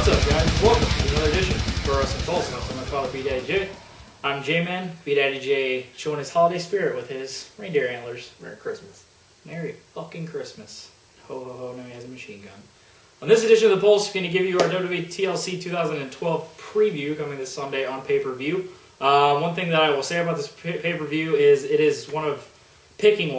What's up, guys? Welcome to another edition of Pro Wrestling Pulse. I'm my father, B Daddy J. I'm J-Man. B Daddy J showing his holiday spirit with his reindeer antlers. Merry Christmas. Merry fucking Christmas. Ho ho ho, now he has a machine gun. On this edition of the Pulse, we're going to give you our WWE TLC 2012 preview coming this Sunday on pay-per-view. One thing that I will say about this pay-per-view is it is one of picking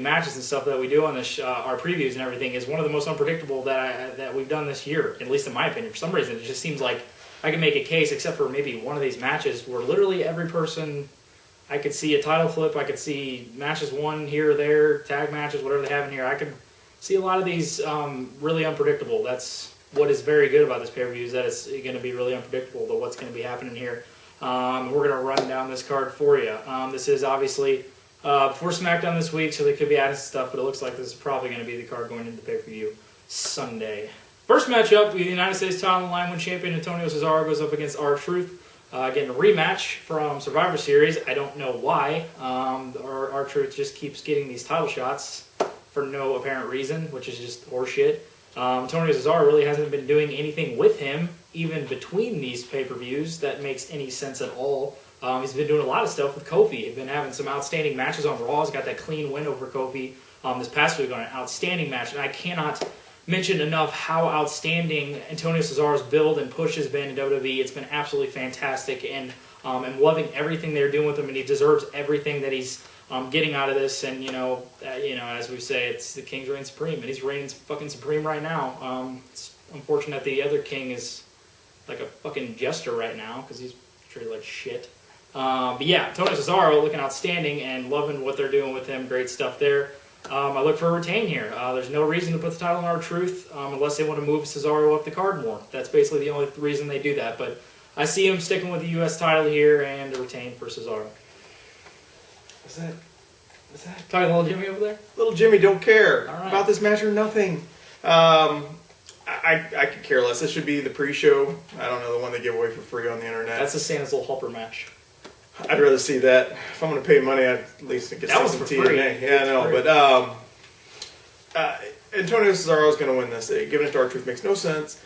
matches and stuff that we do on this, our previews and everything, is one of the most unpredictable that we've done this year, at least in my opinion. For some reason, it just seems like I can make a case, except for maybe one of these matches, where literally every person, I could see a title flip, I could see matches won here or there, tag matches, whatever they have in here. I could see a lot of these really unpredictable. That's what is very good about this pay-per-view, is that it's going to be really unpredictable about what's going to be happening here. We're going to run down this card for you. This is obviously before SmackDown this week, so they could be adding some stuff, but it looks like this is probably going to be the card going into the pay-per-view Sunday. First matchup, the United States title and line one champion Antonio Cesaro goes up against R-Truth, getting a rematch from Survivor Series. I don't know why. R-Truth just keeps getting these title shots for no apparent reason, which is just horseshit. Antonio Cesaro really hasn't been doing anything with him, even between these pay-per-views, that makes any sense at all. He's been doing a lot of stuff with Kofi. He's been having some outstanding matches on Raw. He's got that clean win over Kofi this past week on an outstanding match. And I cannot mention enough how outstanding Antonio Cesaro's build and push has been in WWE. It's been absolutely fantastic, and I'm loving everything they're doing with him, and he deserves everything that he's getting out of this. And, you know, as we say, it's the King's reign supreme, and he's reigning fucking supreme right now. It's unfortunate the other king is like a fucking jester right now, because he's treated like shit. But yeah, Antonio Cesaro looking outstanding and loving what they're doing with him. Great stuff there. I look for a retain here. There's no reason to put the title on R-Truth unless they want to move Cesaro up the card more. That's basically the only reason they do that. But I see him sticking with the U.S. title here and a retain for Cesaro. What's that? Talking to little Jimmy over there? Little Jimmy don't care about this match or nothing. I could care less. This should be the pre-show. I don't know, the one they give away for free on the internet. That's the Santa's little helper match. I'd rather see that. If I'm going to pay money, I'd at least get that some was for TNA. free. Yeah, I know. But Antonio Cesaro is going to win this. Giving it to R-Truth makes no sense.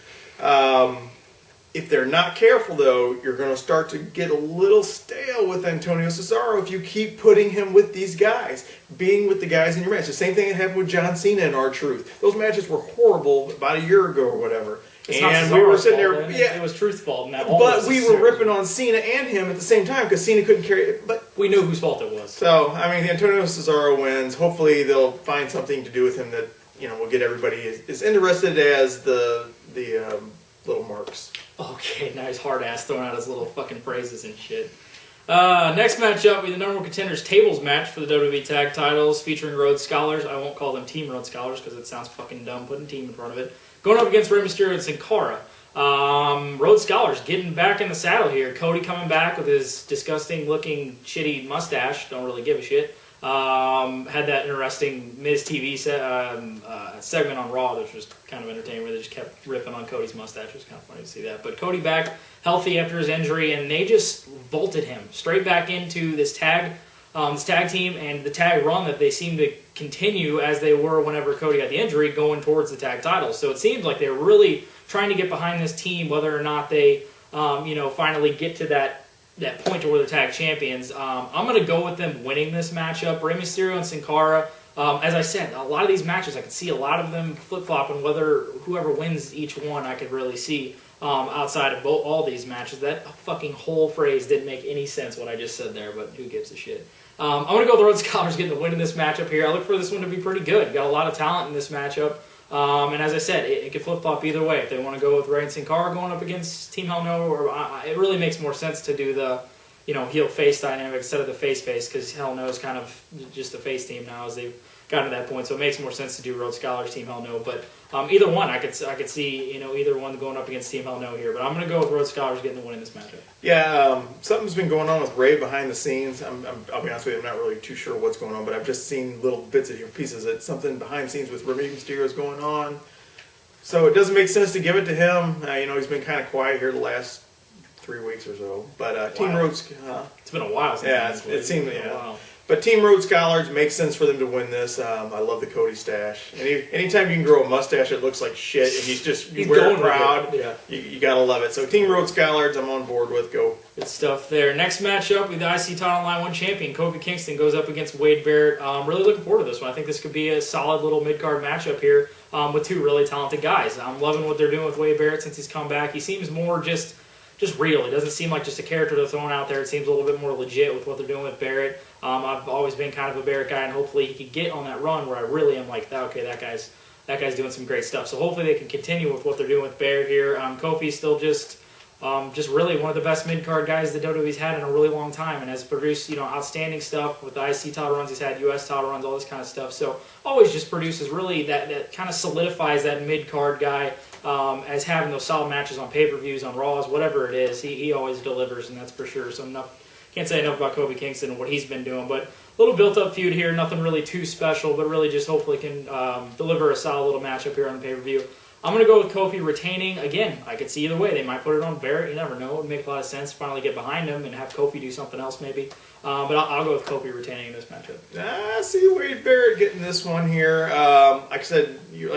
If they're not careful, though, you're going to start to get a little stale with Antonio Cesaro if you keep putting him with these guys, being with the guys in your match. The same thing that happened with John Cena and R-Truth. Those matches were horrible about a year ago or whatever. And we were sitting there, yeah, it was Truth's fault. But we were ripping on Cena and him at the same time because Cena couldn't carry it. But we knew whose fault it was. So, I mean, Antonio Cesaro wins. Hopefully they'll find something to do with him that, you know, will get everybody as interested as the little marks. Okay, now he's hard-ass throwing out his little fucking phrases and shit. Next matchup, we have the number one contenders tables match for the WWE Tag Titles featuring Rhodes Scholars. I won't call them Team Rhodes Scholars because it sounds fucking dumb putting team in front of it. Going up against Rey Mysterio and Sin Cara. Rhodes Scholars getting back in the saddle here. Cody coming back with his disgusting-looking, shitty mustache. Don't really give a shit. Had that interesting Miz TV segment on Raw, which was kind of entertaining, where they just kept ripping on Cody's mustache. It was kind of funny to see that. But Cody back healthy after his injury, and they just vaulted him straight back into this tag team and the tag run that they seem to continue as they were whenever Cody had the injury, going towards the tag titles. So it seems like they're really trying to get behind this team, whether or not they, finally get to that point to where they're tag champions. I'm going to go with them winning this matchup. Rey Mysterio and Sin Cara. As I said, a lot of these matches, I could see a lot of them flip-flopping. Whoever wins each one, I could really see outside of all these matches. That fucking whole phrase didn't make any sense, what I just said there, but who gives a shit. I'm going to go with the Rhodes Scholars getting the win in this matchup here. I look for this one to be pretty good. Got a lot of talent in this matchup. And as I said, it could flip-flop either way. If they want to go with Rey and Sin Cara going up against Team Hell No, it really makes more sense to do the heel-face dynamic instead of the face-face, because Hell No is kind of just a face team now as they've gotten to that point. So it makes more sense to do Rhodes Scholars, Team Hell No. But either one, I could see either one going up against Team Hell No here. But I'm going to go with Rhodes Scholars getting the win in this matchup. Yeah, something's been going on with Rey behind the scenes. I'll be honest with you, I'm not really too sure what's going on, but I've just seen little bits of pieces that something behind the scenes with Rey Mysterio is going on. So it doesn't make sense to give it to him. He's been kind of quiet here the last 3 weeks or so. But Team Rhodes... it's been a while since it seemed, yeah. But Team Rhodes Scholars makes sense for them to win this. I love the Cody stash. Anytime you can grow a mustache that looks like shit and he's wearing proud, you gotta love it. So Team Rhodes Scholars, I'm on board with. Go. Good stuff there. Next matchup, with the IC title line 1 champion, Kofi Kingston goes up against Wade Barrett. Really looking forward to this one. I think this could be a solid little mid-card matchup here with 2 really talented guys. I'm loving what they're doing with Wade Barrett since he's come back. He seems more just real. It doesn't seem like just a character they're throwing out there. It seems a little bit more legit with what they're doing with Barrett. I've always been kind of a Barrett guy, and hopefully he can get on that run where I really am like, okay, that guy's doing some great stuff. So hopefully they can continue with what they're doing with Barrett here. Kofi's still just really one of the best mid-card guys the WWE's had in a really long time, and has produced outstanding stuff with the IC title runs he's had, US title runs, all this kind of stuff. So always just produces really that kind of solidifies that mid-card guy as having those solid matches on pay-per-views, on Raws, whatever it is. He always delivers, and that's for sure. So can't say enough about Kofi Kingston and what he's been doing, but a little built-up feud here, nothing really too special, but really just hopefully can deliver a solid little matchup here on the pay-per-view. I'm going to go with Kofi retaining. Again, I could see either way. They might put it on Barrett. You never know. It would make a lot of sense to finally get behind him and have Kofi do something else maybe. But I'll go with Kofi retaining in this matchup. I see Wade Barrett getting this one here. Like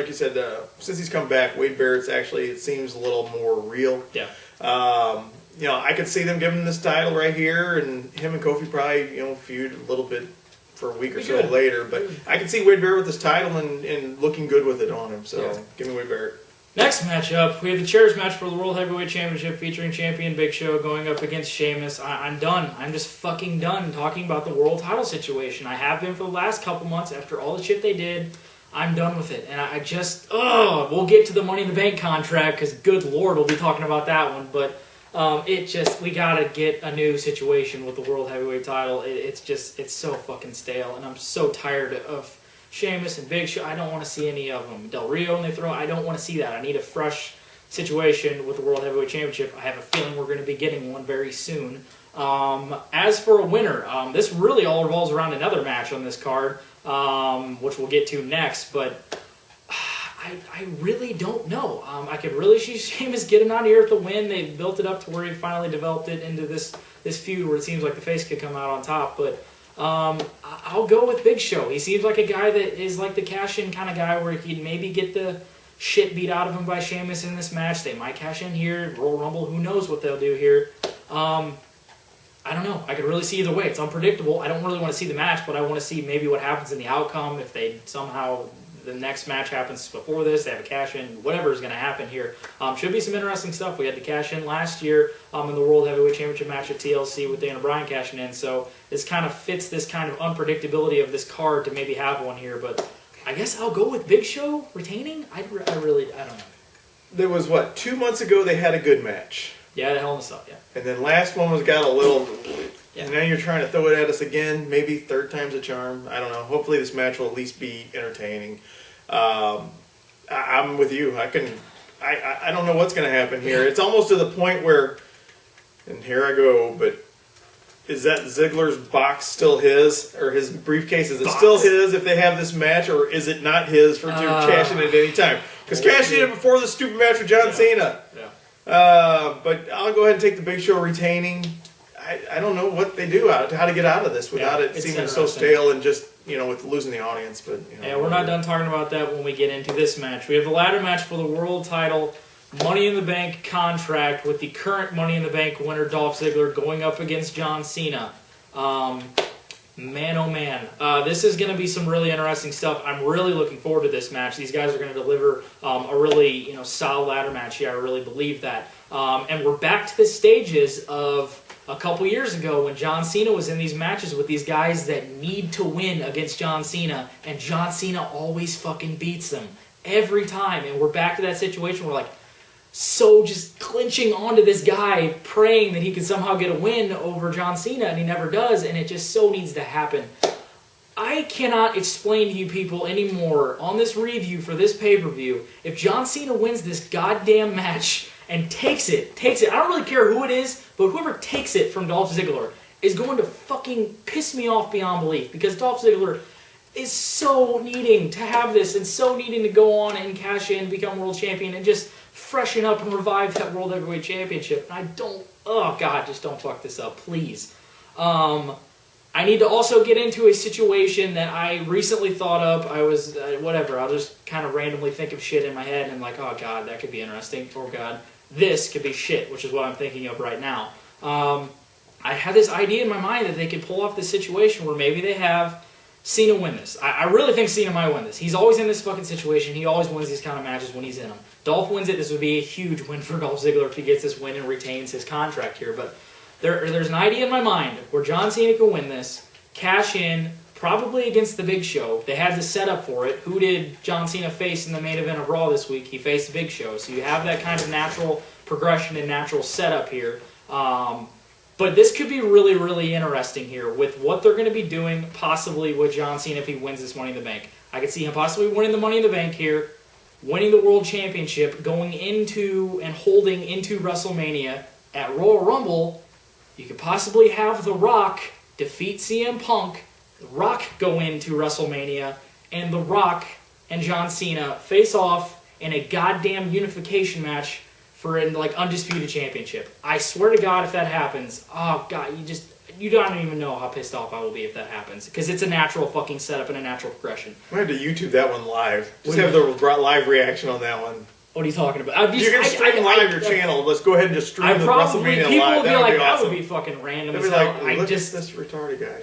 you said, since he's come back, Wade Barrett's actually, it seems a little more real. Yeah. I could see them giving him this title right here, and him and Kofi probably, feud a little bit for a week or so later. But I can see Wade Barrett with this title and looking good with it on him. So give me Wade Barrett. Next matchup, we have the chairs match for the World Heavyweight Championship featuring champion Big Show going up against Sheamus. I'm done. I'm just fucking done talking about the world title situation. I have been for the last couple months after all the shit they did. I'm done with it. And we'll get to the Money in the Bank contract because good Lord, we'll be talking about that one. But we gotta get a new situation with the World Heavyweight title. It's so fucking stale, and I'm so tired of Sheamus and Big Show. I don't want to see any of them. Del Rio and they throw. I don't want to see that. I need a fresh situation with the World Heavyweight Championship. I have a feeling we're going to be getting one very soon. As for a winner, this really all revolves around another match on this card, which we'll get to next. But I really don't know. I could really see Sheamus getting out of here with the win. They built it up to where he finally developed it into this feud where it seems like the face could come out on top. But I'll go with Big Show. He seems like a guy that is like the cash-in kind of guy where he'd maybe get the shit beat out of him by Sheamus in this match. They might cash in here, Royal Rumble. Who knows what they'll do here. I don't know. I could really see either way. It's unpredictable. I don't really want to see the match, but I want to see maybe what happens in the outcome. If they somehow, the next match happens before this, they have a cash-in, whatever is going to happen here. Should be some interesting stuff. We had the cash-in last year in the World Heavyweight Championship match at TLC with Daniel Bryan cashing in, so this kind of fits this kind of unpredictability of this card to maybe have one here, but I guess I'll go with Big Show retaining. I don't know. There was, 2 months ago they had a good match. Yeah, the Hell in a Cell, yeah. And then last one got a little... Yeah. And now you're trying to throw it at us again. Maybe third time's a charm. I don't know. Hopefully this match will at least be entertaining. I'm with you. I don't know what's going to happen here. It's almost to the point where, and here I go, but is that Ziggler's box still his? Or his briefcase, is it still his if they have this match? Or is it not his to cash in at any time? Because cashing in before the stupid match with John Cena. Yeah. But I'll go ahead and take the Big Show retaining. I don't know what they do, how to get out of this without it seeming so stale and just, with losing the audience. But yeah, we're not done talking about that when we get into this match. We have the ladder match for the world title, Money in the Bank contract with the current Money in the Bank winner, Dolph Ziggler, going up against John Cena. Man, oh man. This is going to be some really interesting stuff. I'm really looking forward to this match. These guys are going to deliver a really solid ladder match here. I really believe that. And we're back to the stages of a couple years ago when John Cena was in these matches with these guys that need to win against John Cena, and John Cena always fucking beats them every time. And we're back to that situation where so just clinching onto this guy, praying that he can somehow get a win over John Cena, and he never does, and it just so needs to happen. I cannot explain to you people anymore on this review for this pay-per-view, if John Cena wins this goddamn match and takes it, I don't really care who it is, but whoever takes it from Dolph Ziggler is going to fucking piss me off beyond belief, because Dolph Ziggler is so needing to have this and so needing to go on and cash in, become world champion, and just freshen up and revive that World Heavyweight Championship. And I don't... Oh, God, just don't fuck this up, please. I need to also get into a situation that I recently thought of. I was, whatever, I'll just kind of randomly think of shit in my head and I'm like, oh God, that could be interesting. Oh God, this could be shit, which is what I'm thinking of right now. I had this idea in my mind that they could pull off this situation where maybe they have Cena win this. I really think Cena might win this. He's always in this fucking situation. He always wins these kind of matches when he's in them. Dolph wins it. This would be a huge win for Dolph Ziggler if he gets this win and retains his contract here. But there's an idea in my mind where John Cena can win this, cash in, probably against the Big Show. They had the setup for it. Who did John Cena face in the main event of Raw this week? He faced the Big Show. So you have that kind of natural progression and natural setup here. But this could be really, really interesting here with what they're going to be doing possibly with John Cena if he wins this Money in the Bank. I could see him possibly winning the Money in the Bank here, winning the World Championship, going into and holding into WrestleMania. At Royal Rumble, you could possibly have The Rock defeat CM Punk, The Rock go into WrestleMania, and The Rock and John Cena face off in a goddamn unification match for an undisputed championship. I swear to God, if that happens, oh God, you don't even know how pissed off I will be if that happens, because it's a natural fucking setup and a natural progression. I'm going to have to YouTube that one live. Just have the live reaction on that one. What are you talking about? You can stream live your channel. Let's go ahead and just stream the WrestleMania people live. Would be like, that would be fucking random. They'd be like, look at this retarded guy.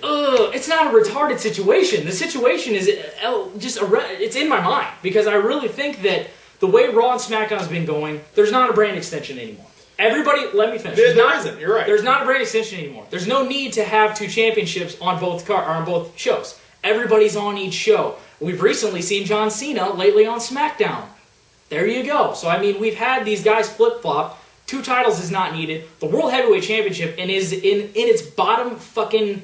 It's not a retarded situation. The situation is it's in my mind, because I really think that the way Raw and SmackDown has been going, there's not a brand extension anymore. Everybody, let me finish. There isn't. You're right. There's not a brand extension anymore. There's no need to have two championships on both shows. Everybody's on each show. We've recently seen John Cena lately on SmackDown. There you go. So, I mean, we've had these guys flip-flop. 2 titles is not needed. The World Heavyweight Championship is in its bottom fucking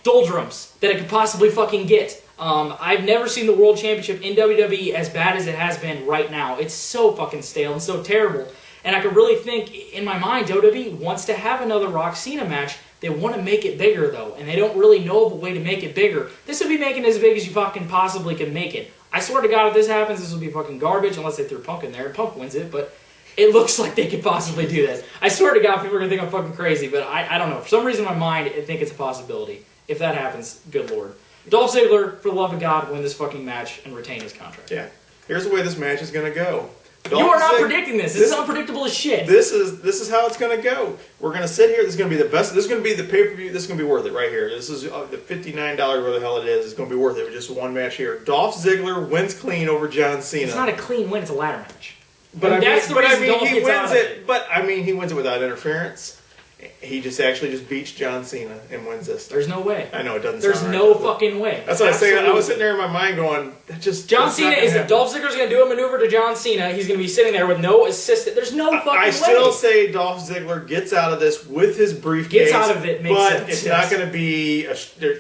doldrums that it could possibly fucking get. I've never seen the World Championship in WWE as bad as it has been right now. It's so fucking stale and so terrible. And I could really think, in my mind, WWE wants to have another Rock Cena match. They want to make it bigger, though, and they don't really know of a way to make it bigger. This would be making it as big as you fucking possibly can make it. I swear to God, if this happens, this will be fucking garbage, unless they threw Punk in there, and Punk wins it, but it looks like they could possibly do this. I swear to God, people are going to think I'm fucking crazy, but I don't know. For some reason in my mind, I think it's a possibility. If that happens, good Lord. Dolph Ziggler, for the love of God, win this fucking match and retain his contract. Yeah. Here's the way this match is going to go. You are not predicting this. This is unpredictable as shit. This is how it's going to go. We're going to sit here. This is going to be the best. This is going to be the pay-per-view. This is going to be worth it right here. This is the $59, whatever the hell it is. It's going to be worth it with just one match here. Dolph Ziggler wins clean over John Cena. It's not a clean win. It's a ladder match. But that's the reason Dolph he gets wins out of it. But I mean, he wins it without interference. He actually beats John Cena and wins this. There's no way. I know it doesn't. There's sound no right, fucking way. That's what I was saying. I was sitting there in my mind going, that just John Cena is. If Dolph Ziggler's going to do a maneuver to John Cena, he's going to be sitting there with no assistant. There's no fucking way. I still say Dolph Ziggler gets out of this with his briefcase. Gets out of it, makes sense. But it's not going to be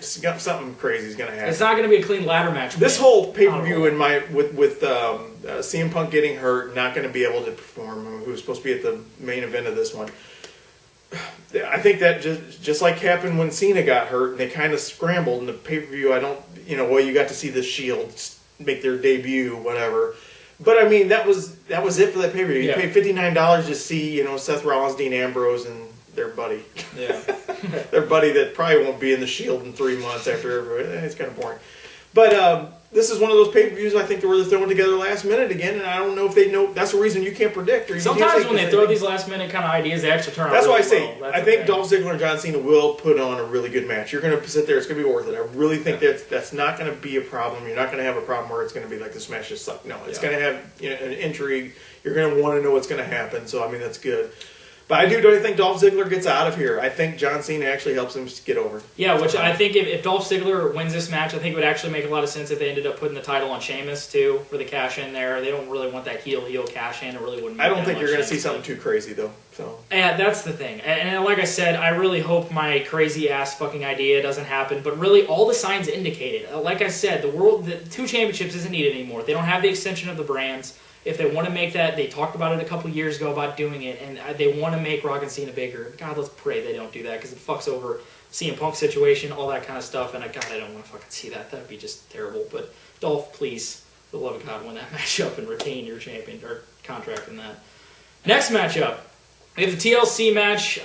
something crazy is going to happen. It's not going to be a clean ladder match. This whole pay-per-view with CM Punk getting hurt, not going to be able to perform. Who was supposed to be at the main event of this one. I think that just like happened when Cena got hurt, and they kind of scrambled in the pay-per-view. You got to see the Shield make their debut, whatever. But I mean, that was it for that pay-per-view. You paid $59 to see, Seth Rollins, Dean Ambrose, and their buddy. Yeah, their buddy that probably won't be in the Shield in 3 months after everybody. It's kind of boring. But this is one of those pay-per-views I think they were throwing together last minute again, and I don't know if they know. That's the reason you can't predict. Sometimes when they throw these last-minute kind of ideas, they actually turn out. That's really why I say well. I think Dolph Ziggler and John Cena will put on a really good match. You're going to sit there; it's going to be worth it. I really think that's not going to be a problem. You're not going to have a problem where it's going to be like this match just sucked. No, it's going to have an intrigue. You're going to want to know what's going to happen. So I mean, that's good. But I do think Dolph Ziggler gets out of here. I think John Cena actually helps him get over. Yeah, which I think if Dolph Ziggler wins this match, I think it would actually make a lot of sense if they ended up putting the title on Sheamus, too, for the cash-in there. They don't really want that heel cash-in. It really wouldn't make I don't think you're going to see sense, something too crazy, though. So. Yeah, that's the thing. And like I said, I really hope my crazy-ass fucking idea doesn't happen. But really, all the signs indicate it. Like I said, the 2 championships isn't needed anymore. They don't have the extension of the brands. If they want to make that, they talked about it a couple years ago about doing it, and they want to make Rock and Cena bigger. God, let's pray they don't do that, because it fucks over CM Punk situation, all that kind of stuff, and I don't want to fucking see that. That would be just terrible. But Dolph, please, for the love of God, win that matchup and retain your champion or contract in that. Next matchup, we have the TLC match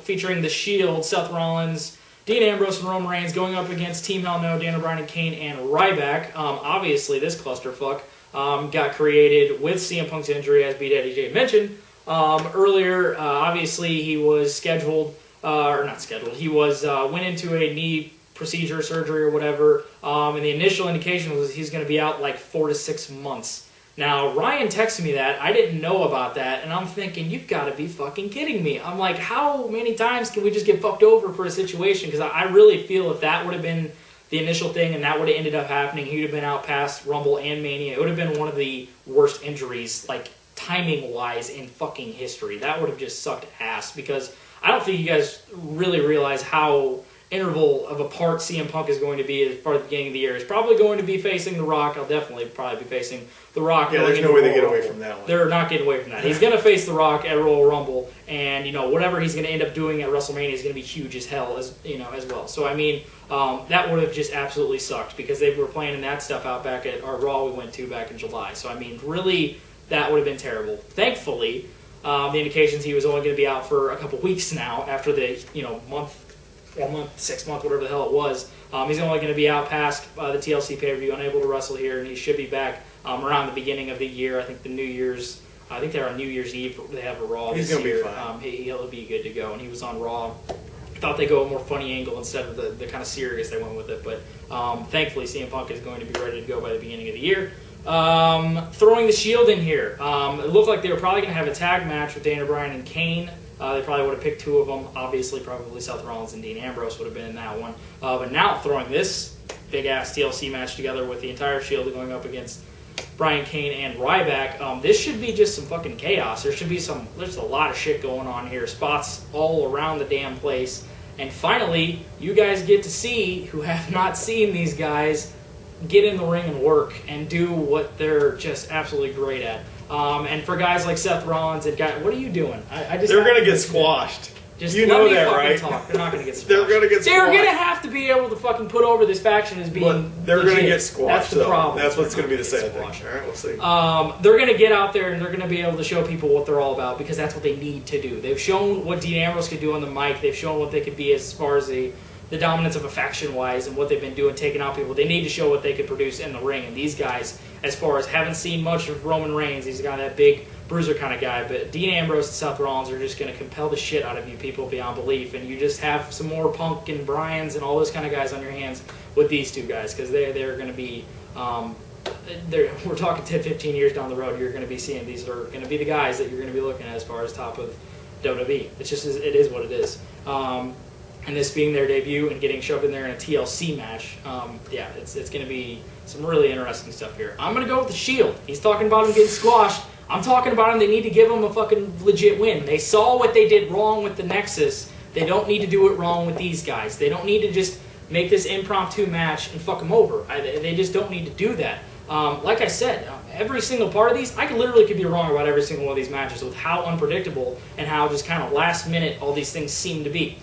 featuring The Shield, Seth Rollins, Dean Ambrose and Roman Reigns going up against Team Hell No, Daniel Bryan and Kane and Ryback. Obviously, this clusterfuck got created with CM Punk's injury, as B Daddy J mentioned earlier. Obviously, he was scheduled, or not scheduled. He was went into a knee procedure, surgery, or whatever. And the initial indication was he's going to be out like 4 to 6 months. Now, Ryan texted me that. I didn't know about that, and I'm thinking, you've got to be fucking kidding me. I'm like, how many times can we just get fucked over for a situation? Because I really feel if that would have been the initial thing and that would have ended up happening, he would have been out past Rumble and Mania. It would have been one of the worst injuries, like, timing-wise in fucking history. That would have just sucked ass, because I don't think you guys really realize how interval of a part CM Punk is going to be as far as the beginning of the year. He's probably going to be facing The Rock. I'll definitely probably be facing The Rock. Yeah, there's no way they get away from that one. They're not getting away from that. He's going to face The Rock at Royal Rumble, and whatever he's going to end up doing at WrestleMania is going to be huge as hell as well. So I mean, that would have just absolutely sucked, because they were planning that stuff out back at our Raw we went to back in July. So I mean, really, that would have been terrible. Thankfully, the indications he was only going to be out for a couple weeks now after the month, 1 month, 6 months, whatever the hell it was. He's only going to be out past the TLC pay-per-view, unable to wrestle here, and he should be back around the beginning of the year. I think I think they're on New Year's Eve. They have a Raw He's this gonna year. be fine. He'll be good to go, and he was on Raw. I thought they'd go a more funny angle instead of the kind of serious they went with it, but thankfully CM Punk is going to be ready to go by the beginning of the year. Throwing the Shield in here. It looked like they were probably going to have a tag match with Daniel Bryan and Kane. They probably would have picked 2 of them. Obviously, probably Seth Rollins and Dean Ambrose would have been in that one. But now throwing this big-ass TLC match together with the entire Shield going up against Bryan, Kane, and Ryback, this should be just some fucking chaos. There's a lot of shit going on here. Spots all around the damn place. And finally, you guys get to see, who have not seen these guys, get in the ring and work and do what they're just absolutely great at. And for guys like Seth Rollins and guys, what are you doing? They're going to get squashed. Just you let know me that, fucking right? talk. They're not going to get squashed. They're going to get squashed. They're going to have to be able to fucking put over this faction as being But they're going to get squashed. That's the problem. That's what's going to be the sad thing. All Squashed. right, we'll see. They're going to get out there and they're going to be able to show people what they're all about, because that's what they need to do. They've shown what Dean Ambrose could do on the mic. They've shown what they could be as far as the dominance of a faction-wise and what they've been doing, taking out people. They need to show what they could produce in the ring. And these guys, as far as haven't seen much of Roman Reigns, he's got that big bruiser kind of guy, but Dean Ambrose and Seth Rollins are just going to compel the shit out of you people beyond belief, and you just have some more Punk and Bryans and all those kind of guys on your hands with these 2 guys, because they're going to be, we're talking 10, 15 years down the road, you're going to be seeing these are going to be the guys that you're going to be looking at as far as top of WWE. It is what it is. And this being their debut and getting shoved in there in a TLC match, it's going to be some really interesting stuff here. I'm going to go with the Shield. He's talking about him getting squashed. I'm talking about them. They need to give them a fucking legit win. They saw what they did wrong with the Nexus. They don't need to do it wrong with these guys. They don't need to just make this impromptu match and fuck them over. They just don't need to do that. Like I said, every single part of these, I could be wrong about every single one of these matches with how unpredictable and how just kind of last minute all these things seem to be.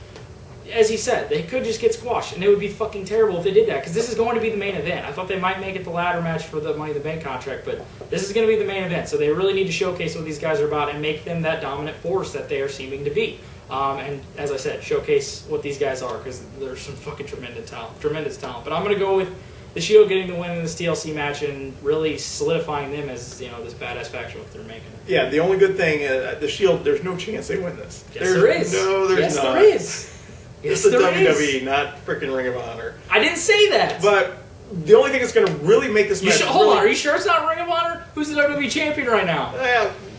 As he said, they could just get squashed, and it would be fucking terrible if they did that, because this is going to be the main event. I thought they might make it the ladder match for the Money in the Bank contract, but this is going to be the main event, so they really need to showcase what these guys are about and make them that dominant force that they are seeming to be. And as I said, showcase what these guys are, because they're some fucking tremendous talent. But I'm going to go with the Shield getting the win in this TLC match and really solidifying them as this badass faction what they're making. Yeah, the only good thing is the Shield, there's no chance they win this. Yes, there is. No, there's not. There is. It's the WWE, not freaking Ring of Honor. I didn't say that. But the only thing that's going to really make this match... Hold on, are you sure it's not Ring of Honor? Who's the WWE champion right now?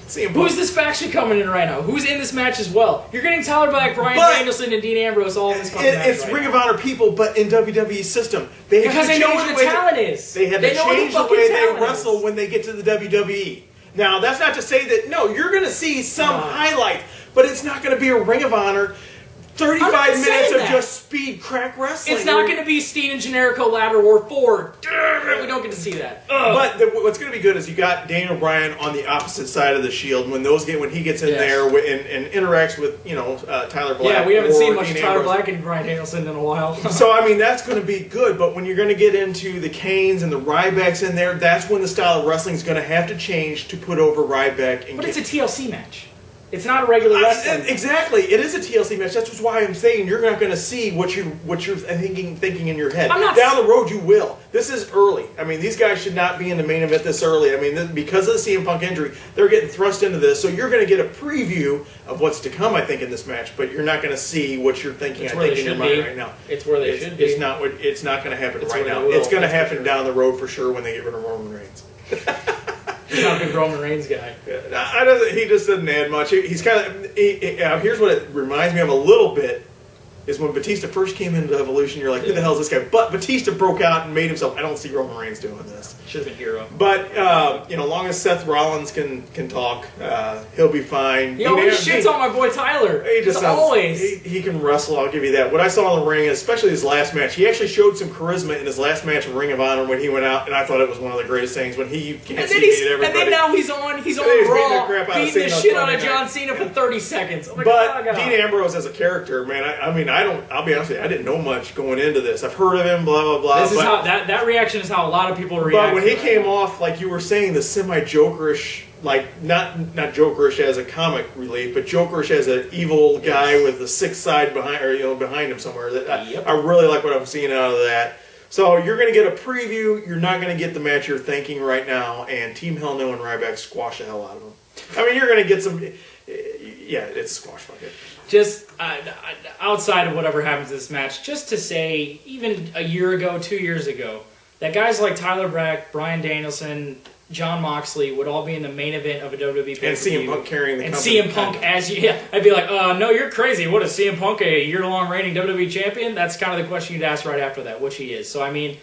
Who's this faction coming in right now? Who's in this match as well? You're getting Tyler Black, Bryan Danielson, and Dean Ambrose all in this fucking match. It's Ring of Honor people, but in WWE's system. Because they know what the talent is. They have to change the way they wrestle when they get to the WWE. Now, that's not to say that, no, you're going to see some highlights, but it's not going to be a Ring of Honor 35 minutes of just speed crack wrestling. It's not going to be Steen and Generico Ladder War 4. We don't get to see that. But what's going to be good is you got Daniel Bryan on the opposite side of the Shield when he gets in there and interacts with Tyler Black. Yeah, we haven't seen much of Tyler Black and Bryan Danielson in a while. So I mean that's going to be good. But when you're going to get into the Kanes and the Rybacks in there, that's when the style of wrestling is going to have to change to put over Ryback. But it's a TLC match. It's not a regular wrestling. Exactly. It is a TLC match. That's why I'm saying you're not going to see what you're thinking in your head. Down the road, you will. This is early. I mean, these guys should not be in the main event this early. I mean, because of the CM Punk injury, they're getting thrust into this. So you're going to get a preview of what's to come, I think, in this match. But you're not going to see what you're thinking. I think in your mind right now. It's where they should be. It's not. It's not going to happen right now. It's going to happen down the road for sure when they get rid of Roman Reigns. He's not a big Roman Reigns guy. He just doesn't add much. He's kind of. Here's what it reminds me of a little bit. Is when Batista first came into Evolution, you're like, who the hell is this guy? But Batista broke out and made himself. I don't see Roman Reigns doing this. Should have been Hero. But long as Seth Rollins can talk, he'll be fine. He always shits on my boy Tyler. He just always. He can wrestle. I'll give you that. What I saw in the ring, especially his last match, he actually showed some charisma in his last match in Ring of Honor when he went out, and I thought it was one of the greatest things when he beat everybody. And then now he's on Raw beating the shit out of John Cena for 30 seconds. Oh my but God. Dean Ambrose as a character, man, I'll be honest with you, I didn't know much going into this. I've heard of him, blah, blah, blah. This is how that reaction is how a lot of people react. But when he came off, like you were saying, the semi-jokerish, like not jokerish as a comic relief, but jokerish as an evil guy with the sixth side behind him somewhere. I really like what I'm seeing out of that. So you're going to get a preview. You're not going to get the match you're thinking right now, and Team Hell No and Ryback squash the hell out of them. I mean, you're going to get some. Yeah, it's a squash. Fuck it. Just outside of whatever happens in this match, just to say, even a year ago, 2 years ago, that guys like Tyler Breck, Bryan Danielson, Jon Moxley would all be in the main event of a WWE pay-per-view. And CM Punk carrying the company. And CM Punk I'd be like, no, you're crazy. What is CM Punk, a year-long reigning WWE champion? That's kind of the question you'd ask right after that, which he is. So, I mean,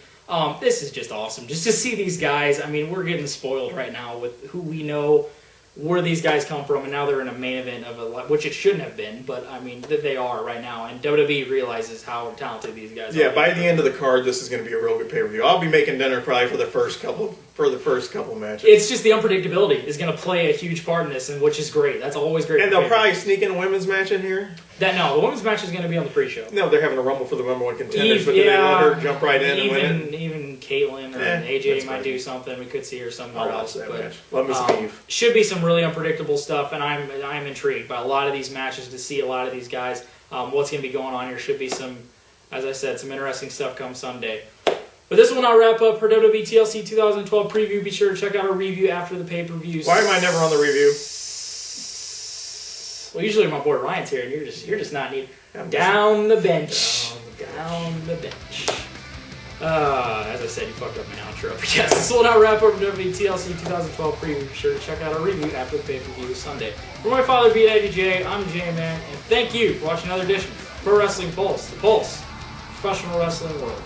this is just awesome. Just to see these guys, I mean, we're getting spoiled right now with who we know, where these guys come from, and now they're in a main event of which it shouldn't have been, but I mean they are right now, and WWE realizes how talented these guys are. Yeah, by the end of the card, this is going to be a real good pay-per-view. I'll be making dinner probably for the first couple matches. It's just the unpredictability is going to play a huge part in this, and which is great. That's always great. And they'll probably sneak in a women's match in here. The women's match is going to be on the pre-show. No, they're having a rumble for the number one contenders, but do they let her jump right in and win it? Even Caitlyn or AJ might do something. We could see her somewhere else. But love me some Eve. Should be some really unpredictable stuff, and I'm intrigued by a lot of these matches to see a lot of these guys. What's going to be going on here? Should be some, as I said, some interesting stuff come Sunday. But this will now wrap up our WWE TLC 2012 preview. Be sure to check out our review after the pay-per-view. Why am I never on the review? Well, usually my boy Ryan's here, and you're just not needed. Down the bench. Down the bench. As I said, you fucked up my outro. But yes, this will now wrap up WWE TLC 2012 preview. Be sure to check out our review after the pay-per-view Sunday. For my father, B.I.D.J., I'm J-Man, and thank you for watching another edition of Pro Wrestling Pulse, the Pulse, professional wrestling world.